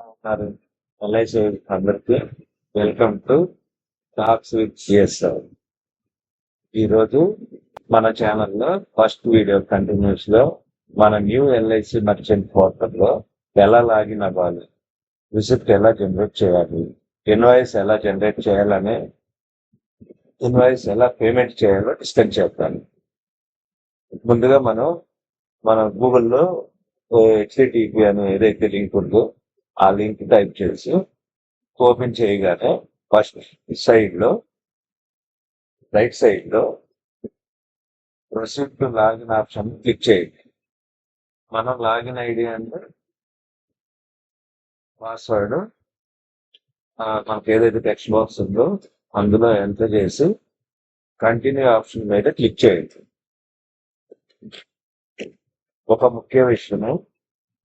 ఉన్నారు. ఎల్ఐసి అందరికి welcome to talks with CSR. ఈరోజు మన ఛానల్లో ఫస్ట్ వీడియో కంటిన్యూస్ లో మన న్యూ ఎల్ఐసి మర్చెంట్ పోర్టల్లో ఎలా లాగిన్ అవ్వాలి, రిసిప్ట్ ఎలా జనరేట్ చేయాలి, ఇన్వాయిస్ ఎలా జనరేట్ చేయాలనే ఇన్వాయిస్ ఎలా పేమెంట్ చేయాలో డిస్కస్ చేద్దాం. ముందుగా మన గూగుల్లో హెచ్టిటిపి అని ఏదైతే లింక్ ఉందో ఆ లింక్ టైప్ చేసి ఓపెన్ చేయగానే ఫస్ట్ రైట్ సైడ్ లో రిసిప్ట్ లాగిన్ ఆప్షన్ క్లిక్ చేయండి. మనం లాగిన్ ఐడి అంటే పాస్వర్డ్ మనకి ఏదైతే టెక్స్ట్ బాక్స్ ఉందో అందులో ఎంటర్ చేసి కంటిన్యూ ఆప్షన్ మీద క్లిక్ చేయండి. ఒక ముఖ్య విషయము,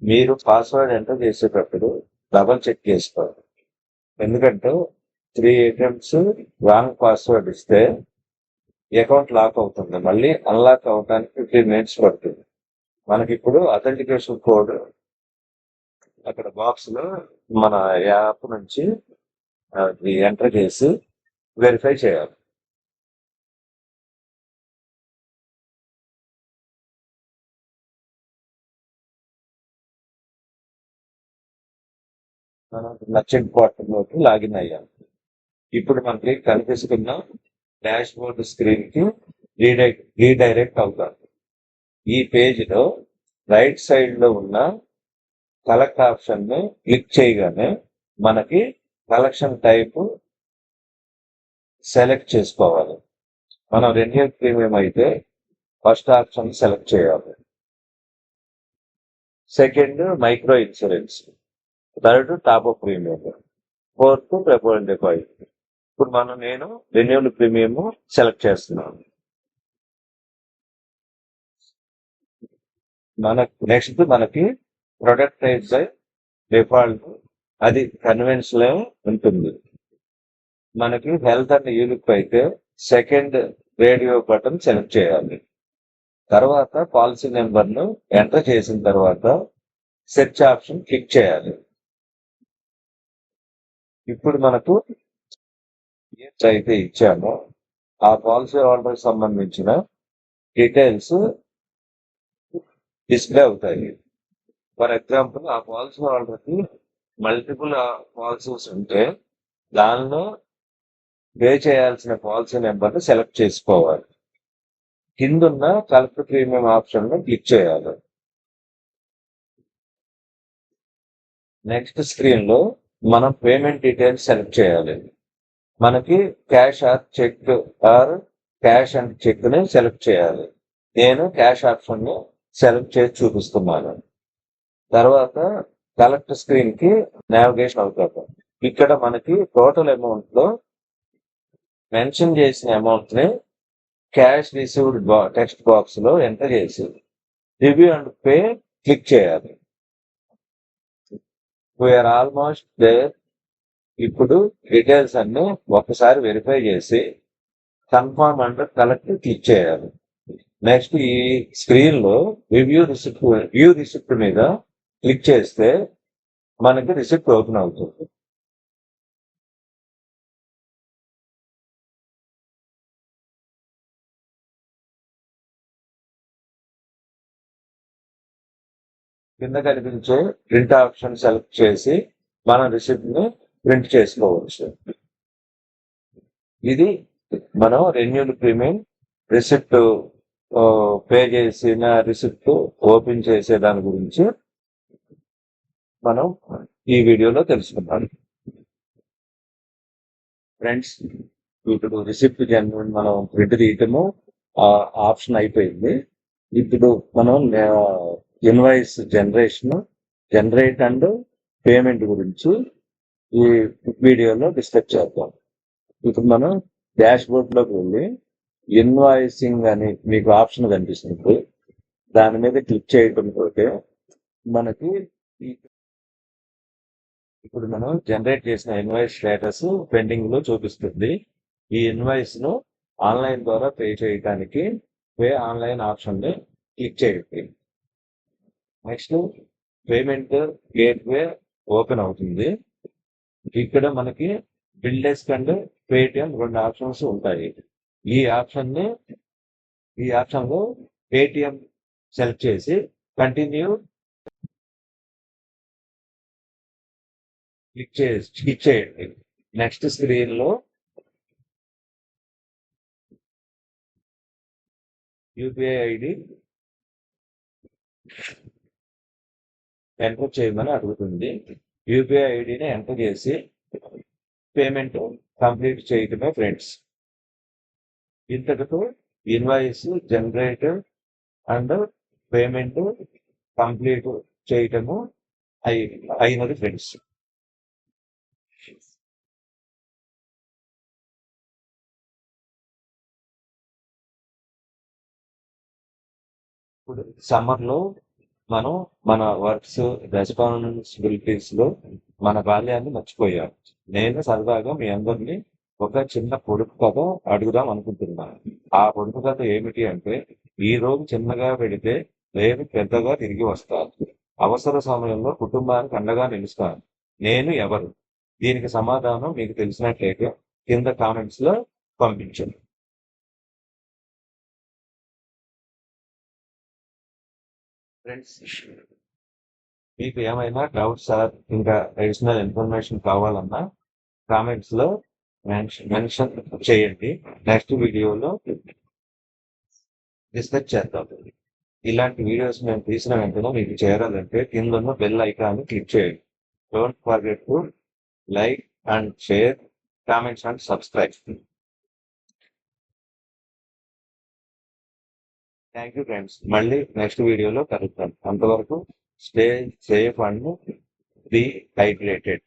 మీరు పాస్వర్డ్ ఎంటర్ చేసేటప్పుడు డబల్ చెక్ చేసుకోవాలి. ఎందుకంటే 3 అటెంప్ట్స్ రాంగ్ పాస్వర్డ్ ఇస్తే అకౌంట్ లాక్ అవుతుంది, మళ్ళీ అన్లాక్ అవడానికి 15 మినిట్స్ పడుతుంది. మనకి ఇప్పుడు అథెంటికేషన్ కోడ్ అక్కడ బాక్స్ లో మన యాప్ నుంచి ఎంటర్ చేసి వెరిఫై చేయాలి. మనం మర్చెంట్ పోర్టల్లోకి లాగిన్ అయ్యాం. ఇప్పుడు మనకి కనిపిస్తున్న డాష్ బోర్డ్ స్క్రీన్ కి రీడైరెక్ట్ అవుతాం. ఈ పేజ్ లో రైట్ సైడ్ లో ఉన్న కలెక్ట్ ఆప్షన్ ని క్లిక్ చేయగానే మనకి కలెక్షన్ టైప్ సెలెక్ట్ చేసుకోవాలి. మనం రెన్యూల్ ప్రీమియం అయితే ఫస్ట్ ఆప్షన్ సెలెక్ట్ చేయాలి. Second micro insurance, third top up premium, fourth preferred deposit. ఇప్పుడు నేను రెన్యూల్ ప్రీమియం సెలెక్ట్ చేస్తున్నాను. మనకి ప్రొడక్ట్ టైప్ బై డిఫాల్ట్ అది కన్వెన్స్ లో ఉంటుంది. మనకి హెల్త్ అండ్ యూనిక్ అయితే సెకండ్ రేడియో బటన్ సెలెక్ట్ చేయాలి. తర్వాత పాలసీ నెంబర్ ను ఎంటర్ చేసిన తర్వాత సెర్చ్ ఆప్షన్ క్లిక్ చేయాలి. ఇప్పుడు మనకు అయితే ఇచ్చామో ఆ పాలసీ హోల్డర్ సంబంధించిన డీటెయిల్స్ డిస్ప్లే అవుతాయి. ఫర్ ఎగ్జాంపుల్, ఆ పాలసీ హోల్డర్ కి మల్టిపుల్ పాలసీస్ ఉంటే దానిలో పే చేయాల్సిన పాలసీ నెంబర్ ను సెలెక్ట్ చేసుకోవాలి. కిందున్న కలెక్ట్ ప్రీమియం ఆప్షన్ ను క్లిక్ చేయాలి. నెక్స్ట్ స్క్రీన్ లో మనం పేమెంట్ డీటెయిల్స్ సెలెక్ట్ చేయాలి. మనకి cash or cheque or cash and cheque ని సెలెక్ట్ చేయాలి. నేను క్యాష్ ఆప్షన్ ని సెలెక్ట్ చేసి చూపిస్తున్నాను. తర్వాత కలెక్ట్ స్క్రీన్ కి నావిగేషన్ అవుతాం. ఇక్కడ మనకి టోటల్ అమౌంట్ లో మెన్షన్ చేసిన అమౌంట్ ని క్యాష్ రిసీవ్డ్ టెక్స్ట్ బాక్స్ లో ఎంటర్ చేసి రివ్యూ అండ్ పే క్లిక్ చేయాలి. We're almost there. ఇప్పుడు డీటెయిల్స్ అన్ని ఒకసారి వెరిఫై చేసి కన్ఫర్మ్ అండ్ కలెక్ట్ క్లిక్ చేయాలి. నెక్స్ట్ ఈ స్క్రీన్ లో వ్యూ రిసిప్ట్ మీద క్లిక్ చేస్తే మనకి రిసిప్ట్ ఓపెన్ అవుతుంది. కింద కనిపించే ప్రింట్ ఆప్షన్ సెలెక్ట్ చేసి మన రిసిప్ట్ ని ప్రింట్ చేసుకోవచ్చు. ఇది మనం రెన్యూల్ ప్రీమియం రిసిప్ట్ పే చేసిన రిసిప్ట్ ఓపెన్ చేసే దాని గురించి మనం ఈ వీడియోలో తెలుసుకుందాం. ఫ్రెండ్స్, ఇప్పుడు రిసిప్ట్ మనం ప్రింట్ తీయటము ఆప్షన్ అయిపోయింది. ఇప్పుడు మనం ఇన్వాయిస్ జనరేట్ అండ్ పేమెంట్ గురించి ఈ వీడియోలో డిస్కస్ చేద్దాం. ఇప్పుడు మనం డాష్ బోర్డ్ లోకి వెళ్ళి ఇన్వాయిసింగ్ అని మీకు ఆప్షన్ కనిపిస్తుంది, దాని మీద క్లిక్ చేయడం తోటే మనకి ఇప్పుడు మనం జనరేట్ చేసిన ఇన్వాయిస్ స్టేటస్ పెండింగ్ లో చూపిస్తుంది. ఈ ఇన్వాయిస్ ను ఆన్లైన్ ద్వారా పే చేయడానికి పే ఆన్లైన్ ఆప్షన్ ని క్లిక్ చేయండి. నెక్స్ట్ పేమెంట్ గేట్వే ఓపెన్ అవుతుంది. ఇక్కడ మనకి bill desk and Paytm 2 options ఉంటాయి. ఈ ఆప్షన్ లో పేటిఎం సెలెక్ట్ చేసి కంటిన్యూ క్లిక్ చేయండి. నెక్స్ట్ స్క్రీన్ లో యూపీఐ ఐడి ఎంటర్ చేయమని అడుగుతుంది. యూపీఐ ఐడిని ఎంటర్ చేసి పేమెంట్ కంప్లీట్ చేయటమే ఫ్రెండ్స్. ఇంతటితో invoice generator and payment complete చేయటము అయినది ఫ్రెండ్స్. ఇప్పుడు సమ్మర్ లో మనం మన వర్క్స్ రెస్పాన్సిబిలిటీస్ లో మన బాల్యాన్ని మర్చిపోయాం. నేను సరదాగా మీ అందరినీ ఒక చిన్న పొడుపు కథ అడుగుదాం అనుకుంటున్నాను. ఆ పొడుపు కథ ఏమిటి అంటే, ఈ రోజు చిన్నగా పెడితే రేపు పెద్దగా తిరిగి వస్తాను. అవసర సమయంలో కుటుంబానికి అండగా నిలుస్తాను. నేను ఎవరు? దీనికి సమాధానం మీకు తెలిసినట్లయితే కింద కామెంట్స్ లో పంపించండి. ఫ్రెండ్స్, మీకు ఏమైనా డౌట్స్ ఇంకా అడిషనల్ ఇన్ఫర్మేషన్ కావాలన్నా కామెంట్స్ లో మెన్షన్ చేయండి. నెక్స్ట్ వీడియోలో డిస్కస్ చేద్దాం. ఇలాంటి వీడియోస్ మేము తీసిన వెంటనే మీకు చేరాలంటే కింద ఉన్న బెల్ ఐకాన్ క్లిక్ చేయండి. Don't forget to like and share, comments and subscribe. Thank you friends. మళ్ళీ నెక్స్ట్ వీడియోలో కలుద్దాం. అంతవరకు stay safe and be hydrated.